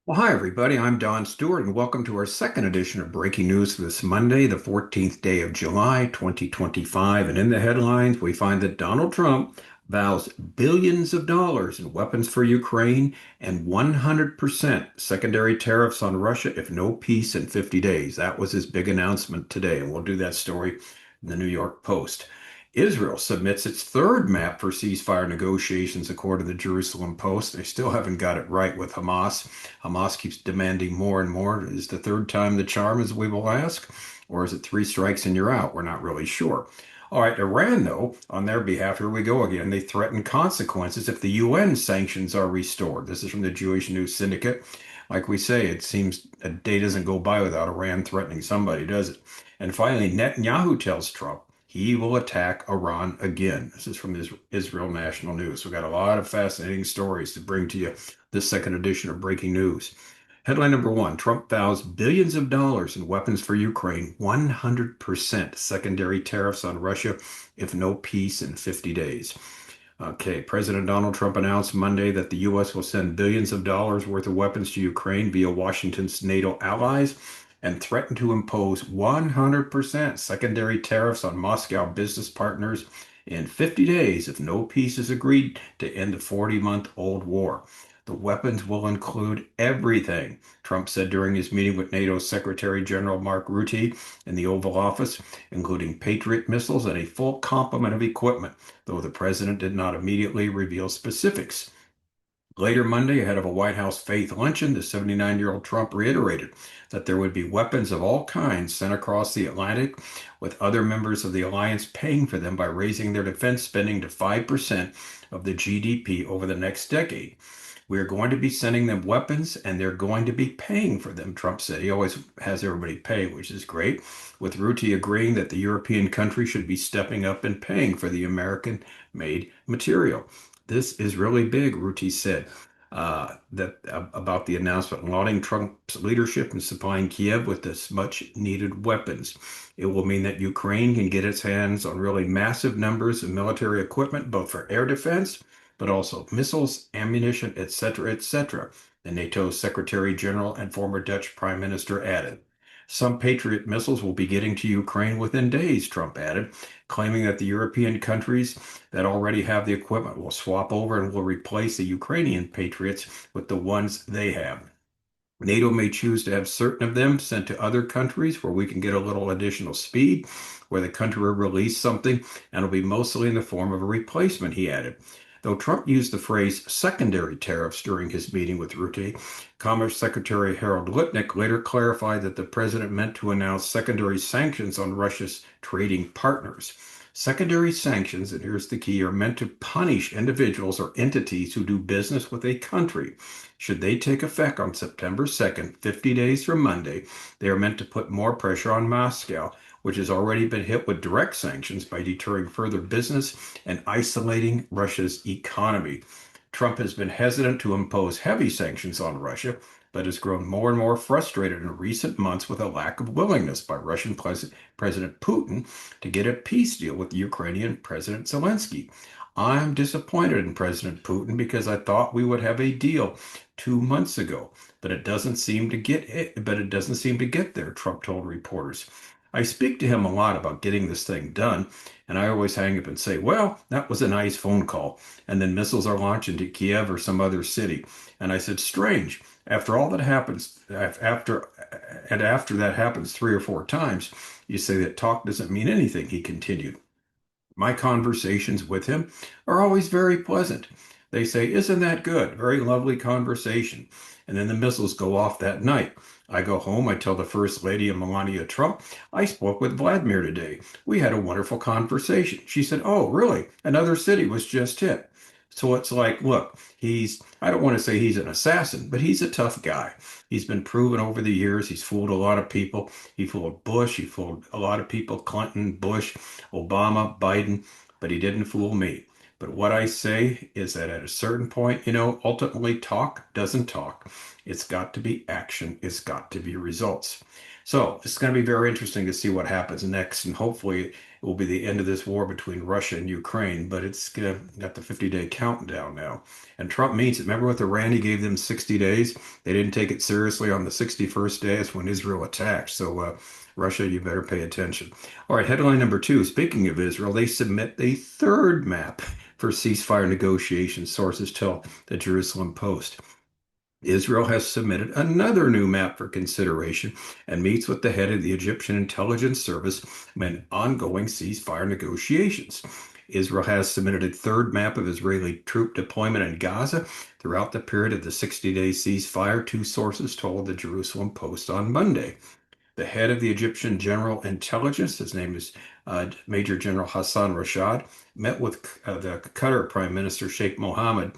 Well, hi, everybody. I'm Don Stewart, and welcome to our second edition of Breaking News for this Monday, the 14th day of July, 2025. And in the headlines, we find that Donald Trump vows billions of dollars in weapons for Ukraine and 100% secondary tariffs on Russia if no peace in 50 days. That was his big announcement today, and we'll do that story in the New York Post. Israel submits its third map for ceasefire negotiations, according to the Jerusalem Post. They still haven't got it right with Hamas. Hamas keeps demanding more and more. Is the third time the charm, as we will ask? Or is it three strikes and you're out? We're not really sure. All right, Iran, though, on their behalf, here we go again. They threaten consequences if the UN sanctions are restored. This is from the Jewish News Syndicate. Like we say, it seems a day doesn't go by without Iran threatening somebody, does it? And finally, Netanyahu tells Trump he will attack Iran again. This is from Israel National News. We've got a lot of fascinating stories to bring to you this second edition of Breaking News. Headline number one, Trump vows billions of dollars in weapons for Ukraine, 100% secondary tariffs on Russia if no peace in 50 days. Okay, President Donald Trump announced Monday that the U.S. will send billions of dollars worth of weapons to Ukraine via Washington's NATO allies and threatened to impose 100% secondary tariffs on Moscow business partners in 50 days if no peace is agreed to end the 40-month-old war. The weapons will include everything, Trump said during his meeting with NATO Secretary General Mark Rutte in the Oval Office, including Patriot missiles and a full complement of equipment, though the president did not immediately reveal specifics. Later Monday, ahead of a White House faith luncheon, the 79-year-old Trump reiterated that there would be weapons of all kinds sent across the Atlantic, with other members of the alliance paying for them by raising their defense spending to 5% of the GDP over the next decade. We are going to be sending them weapons and they're going to be paying for them, Trump said. He always has everybody pay, which is great, with Rutte agreeing that the European country should be stepping up and paying for the American made material. This is really big, Rutte said. About the announcement, lauding Trump's leadership in supplying Kiev with this much needed weapons. It will mean that Ukraine can get its hands on really massive numbers of military equipment, both for air defense, but also missiles, ammunition, etc., etc., the NATO Secretary General and former Dutch Prime Minister added. Some Patriot missiles will be getting to Ukraine within days, Trump added, claiming that the European countries that already have the equipment will swap over and will replace the Ukrainian Patriots with the ones they have. NATO may choose to have certain of them sent to other countries where we can get a little additional speed, where the country will release something, and it'll be mostly in the form of a replacement, he added. Though Trump used the phrase secondary tariffs during his meeting with Rutte, Commerce Secretary Harold Lutnick later clarified that the president meant to announce secondary sanctions on Russia's trading partners. Secondary sanctions, and here's the key, are meant to punish individuals or entities who do business with a country. Should they take effect on September 2nd, 50 days from Monday, they are meant to put more pressure on Moscow, which has already been hit with direct sanctions by deterring further business and isolating Russia's economy. Trump has been hesitant to impose heavy sanctions on Russia, but has grown more and more frustrated in recent months with a lack of willingness by Russian President Putin to get a peace deal with Ukrainian President Zelensky. I'm disappointed in President Putin because I thought we would have a deal 2 months ago, but it doesn't seem to get it, but it doesn't seem to get there, Trump told reporters. I speak to him a lot about getting this thing done, and I always hang up and say, well, that was a nice phone call. And then missiles are launched into Kiev or some other city. And I said, strange. After all that happens, after that happens 3 or 4 times, you say that talk doesn't mean anything, he continued. My conversations with him are always very pleasant. They say, isn't that good? Very lovely conversation. And then the missiles go off that night. I go home, I tell the First Lady of Melania Trump, I spoke with Vladimir today. We had a wonderful conversation. She said, oh, really? Another city was just hit. So it's like, look, I don't want to say he's an assassin, but he's a tough guy. He's been proven over the years. He's fooled a lot of people. He fooled Bush. He fooled a lot of people, Clinton, Bush, Obama, Biden, but he didn't fool me. But what I say is that at a certain point, ultimately talk doesn't talk. It's got to be action. It's got to be results. So it's going to be very interesting to see what happens next. And hopefully it will be the end of this war between Russia and Ukraine. But it's got the 50-day countdown now. And Trump means it. Remember with Iran, he gave them 60 days. They didn't take it seriously on the 61st day. That's when Israel attacked. So Russia, you better pay attention. All right, headline number two. Speaking of Israel, they submit a third map for ceasefire negotiations, sources tell the Jerusalem Post. Israel has submitted another new map for consideration and meets with the head of the Egyptian intelligence service in ongoing ceasefire negotiations. Israel has submitted a third map of Israeli troop deployment in Gaza throughout the period of the 60-day ceasefire, two sources told the Jerusalem Post on Monday. The head of the Egyptian General Intelligence, his name is Major General Hassan Rashad, met with the Qatar Prime Minister Sheikh Mohammed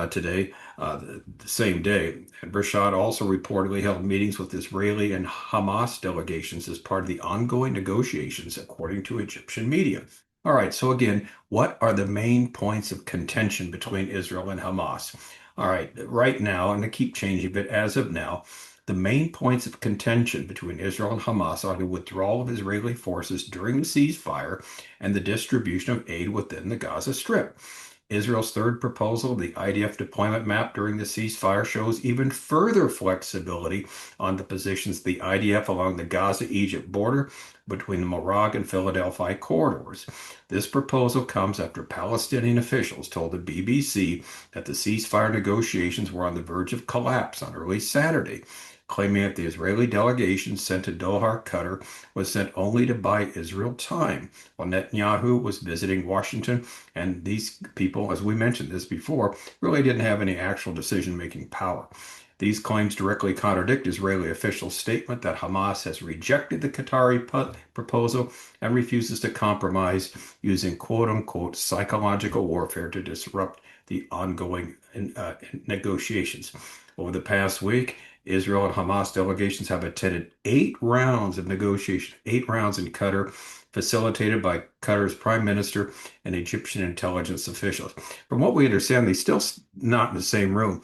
today, the same day. And Rashad also reportedly held meetings with Israeli and Hamas delegations as part of the ongoing negotiations, according to Egyptian media. All right, so again, what are the main points of contention between Israel and Hamas? All right, right now, and they keep changing, but as of now, the main points of contention between Israel and Hamas are the withdrawal of Israeli forces during the ceasefire and the distribution of aid within the Gaza Strip. Israel's third proposal, the IDF deployment map during the ceasefire, shows even further flexibility on the positions of the IDF along the Gaza-Egypt border between the Morag and Philadelphia corridors. This proposal comes after Palestinian officials told the BBC that the ceasefire negotiations were on the verge of collapse on early Saturday, claiming that the Israeli delegation sent to Doha, Qatar, was sent only to buy Israel time, while Netanyahu was visiting Washington. And these people, as we mentioned this before, really didn't have any actual decision-making power. These claims directly contradict Israeli officials' statement that Hamas has rejected the Qatari proposal and refuses to compromise using quote-unquote psychological warfare to disrupt the ongoing negotiations. Over the past week, Israel and Hamas delegations have attended 8 rounds of negotiation, 8 rounds in Qatar, facilitated by Qatar's prime minister and Egyptian intelligence officials. From what we understand, they still not in the same room.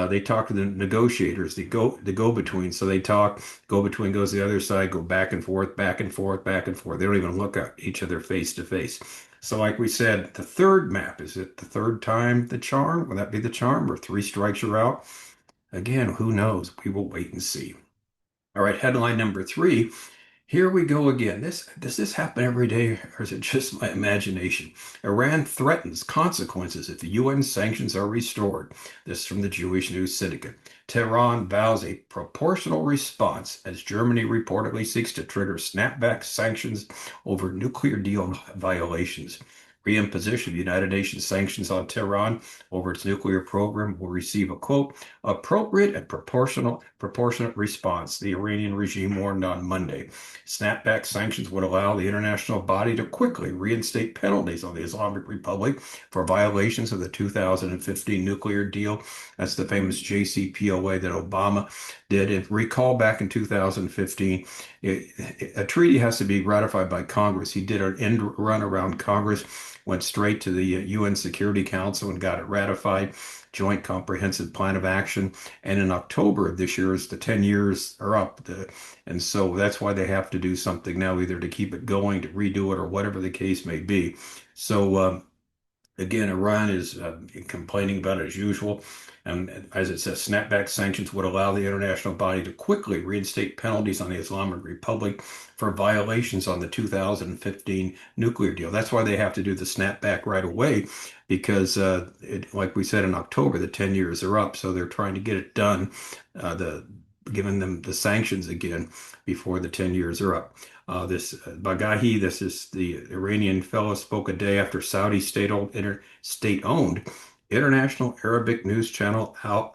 They talk to the negotiators, the go-between. So they talk, go-between goes to the other side, go back and forth, back and forth, back and forth. They don't even look at each other face to face. So like we said, the third map, is it the third time the charm? Will that be the charm, or 3 strikes you're out? Again, who knows? We will wait and see. All right, headline number three. Here we go again. Does this happen every day, or is it just my imagination? Iran threatens consequences if the UN sanctions are restored. This is from the Jewish News Syndicate. Tehran vows a proportional response as Germany reportedly seeks to trigger snapback sanctions over nuclear deal violations. Reimposition of United Nations sanctions on Tehran over its nuclear program will receive a quote, appropriate and proportionate response, the Iranian regime warned on Monday. Snapback sanctions would allow the international body to quickly reinstate penalties on the Islamic Republic for violations of the 2015 nuclear deal. That's the famous JCPOA that Obama did. And recall back in 2015, a treaty has to be ratified by Congress. He did an end run around Congress, went straight to the UN Security Council and got it ratified, Joint Comprehensive Plan of Action. And in October of this year, as the 10 years are up, and so that's why they have to do something now, either to keep it going, to redo it, or whatever the case may be. So again, Iran is complaining about it as usual. And as it says, snapback sanctions would allow the international body to quickly reinstate penalties on the Islamic Republic for violations on the 2015 nuclear deal. That's why they have to do the snapback right away, because like we said in October, the 10 years are up. So they're trying to get it done, giving them the sanctions again before the 10 years are up. This Bagahi, this is the Iranian fellow, spoke a day after Saudi state-owned international Arabic news channel Al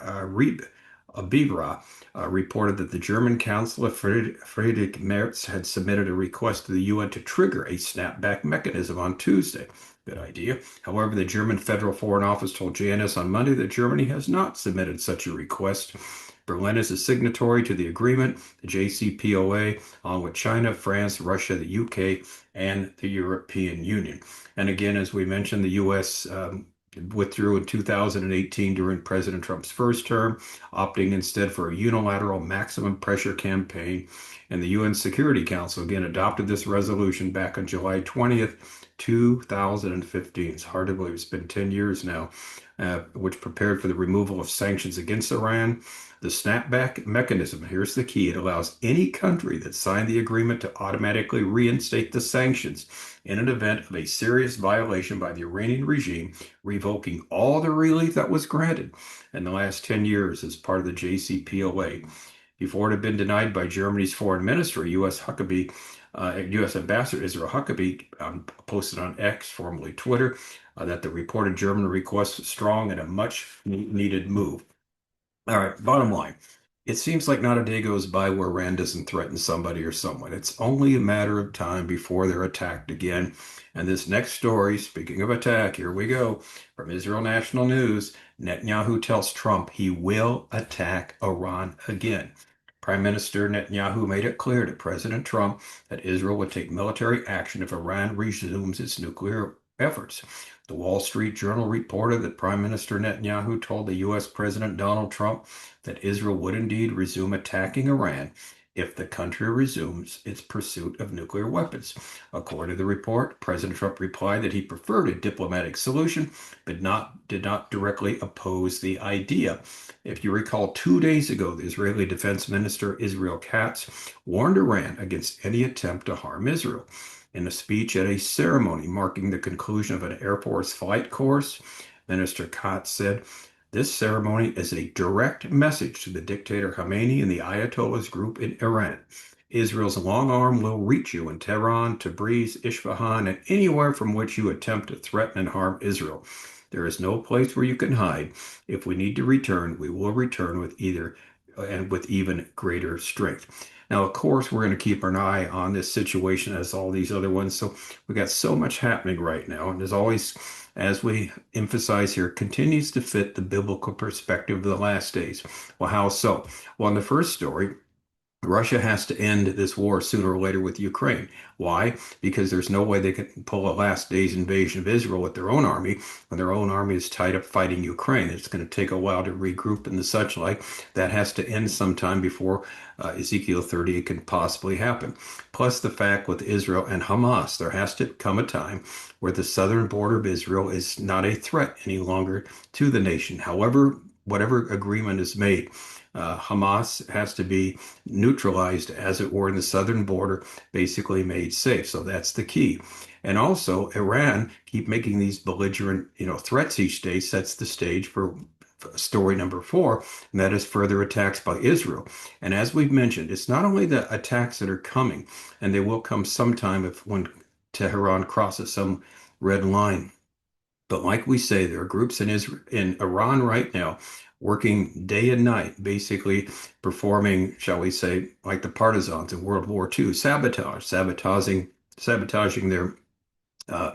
Abibra reported that the German Chancellor Friedrich Merz had submitted a request to the UN to trigger a snapback mechanism on Tuesday. Good idea. However, the German Federal Foreign Office told JNS on Monday that Germany has not submitted such a request. Berlin is a signatory to the agreement, the JCPOA, along with China, France, Russia, the UK, and the European Union. And again, as we mentioned, the U.S. Withdrew in 2018 during President Trump's first term, opting instead for a unilateral maximum pressure campaign. And the UN Security Council again adopted this resolution back on July 20th, 2015. It's hard to believe it's been 10 years now, which prepared for the removal of sanctions against Iran. The snapback mechanism, here's the key, it allows any country that signed the agreement to automatically reinstate the sanctions in an event of a serious violation by the Iranian regime, revoking all the relief that was granted in the last 10 years as part of the JCPOA. Before it had been denied by Germany's foreign minister, U.S. Ambassador Israel Huckabee posted on X, formerly Twitter, that the reported German request was strong and a much needed move. All right, bottom line. It seems like not a day goes by where Iran doesn't threaten somebody or someone. It's only a matter of time before they're attacked again. And this next story, speaking of attack, here we go. From Israel National News, Netanyahu tells Trump he will attack Iran again. Prime Minister Netanyahu made it clear to President Trump that Israel would take military action if Iran resumes its nuclear efforts. The Wall Street Journal reported that Prime Minister Netanyahu told the U.S. President Donald Trump that Israel would indeed resume attacking Iran if the country resumes its pursuit of nuclear weapons. According to the report, President Trump replied that he preferred a diplomatic solution, but did not directly oppose the idea. If you recall, 2 days ago, the Israeli Defense Minister Israel Katz warned Iran against any attempt to harm Israel. In a speech at a ceremony marking the conclusion of an Air Force flight course, Minister Katz said, "This ceremony is a direct message to the dictator Khamenei and the Ayatollahs group in Iran. Israel's long arm will reach you in Tehran, Tabriz, Isfahan, and anywhere from which you attempt to threaten and harm Israel. There is no place where you can hide. If we need to return, we will return with even greater strength." Now, of course, we're going to keep an eye on this situation as all these other ones. So we got so much happening right now. And as always, as we emphasize here, continues to fit the biblical perspective of the last days. Well, how so? Well, in the first story, Russia has to end this war sooner or later with Ukraine. Why? Because there's no way they can pull a last day's invasion of Israel with their own army when their own army is tied up fighting Ukraine. It's going to take a while to regroup and the such like. That has to end sometime before Ezekiel 30 can possibly happen. Plus the fact with Israel and Hamas, there has to come a time where the southern border of Israel is not a threat any longer to the nation. However, whatever agreement is made, Hamas has to be neutralized, as it were, in the southern border, basically made safe. So that's the key. And also, Iran keep making these belligerent, threats each day, sets the stage for story number 4, and that is further attacks by Israel. And as we've mentioned, it's not only the attacks that are coming, and they will come sometime when Tehran crosses some red line. But like we say, there are groups in Iran right now working day and night, basically performing, shall we say, like the partisans in World War II, sabotaging their uh,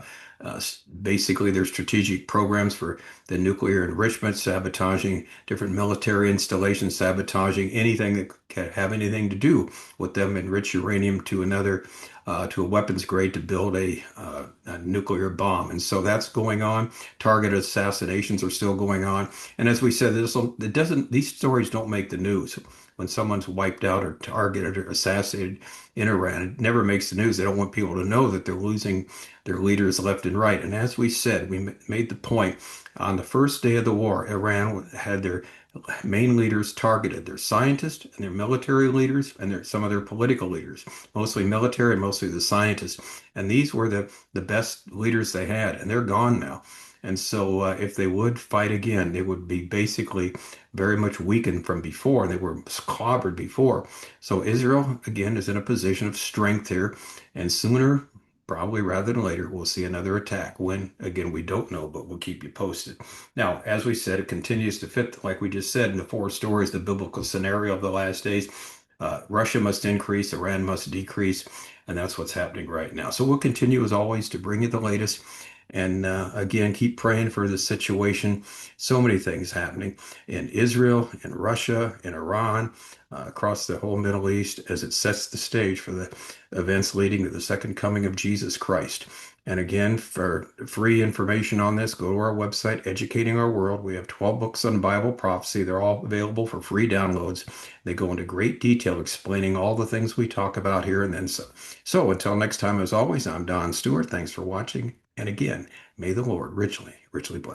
basically their strategic programs for the nuclear enrichment, sabotaging different military installations, sabotaging anything that can have anything to do with them enrich uranium to to a weapons grade to build a nuclear bomb. And so that's going on. Targeted assassinations are still going on. And as we said, these stories don't make the news. When someone's wiped out or targeted or assassinated in Iran, it never makes the news. They don't want people to know that they're losing their leaders left and right. And as we said, we made the point on the first day of the war, Iran had their main leaders targeted, their scientists and their military leaders and some of their political leaders, mostly military and mostly the scientists. And these were the best leaders they had, and they're gone now. And so if they would fight again, they would be basically very much weakened from before. They were clobbered before. So Israel, again, is in a position of strength here. And sooner, probably rather than later, we'll see another attack. When, again, we don't know, but we'll keep you posted. Now, as we said, it continues to fit, like we just said, in the 4 stories, the biblical scenario of the last days. Russia must increase, Iran must decrease, and that's what's happening right now. So we'll continue, as always, to bring you the latest. And again, keep praying for the situation. So many things happening in Israel, in Russia, in Iran, across the whole Middle East as it sets the stage for the events leading to the second coming of Jesus Christ. And again, for free information on this, go to our website, Educating Our World. We have 12 books on Bible prophecy. They're all available for free downloads. They go into great detail explaining all the things we talk about here and then some. So until next time, as always, I'm Don Stewart. Thanks for watching. And again, may the Lord richly, richly bless.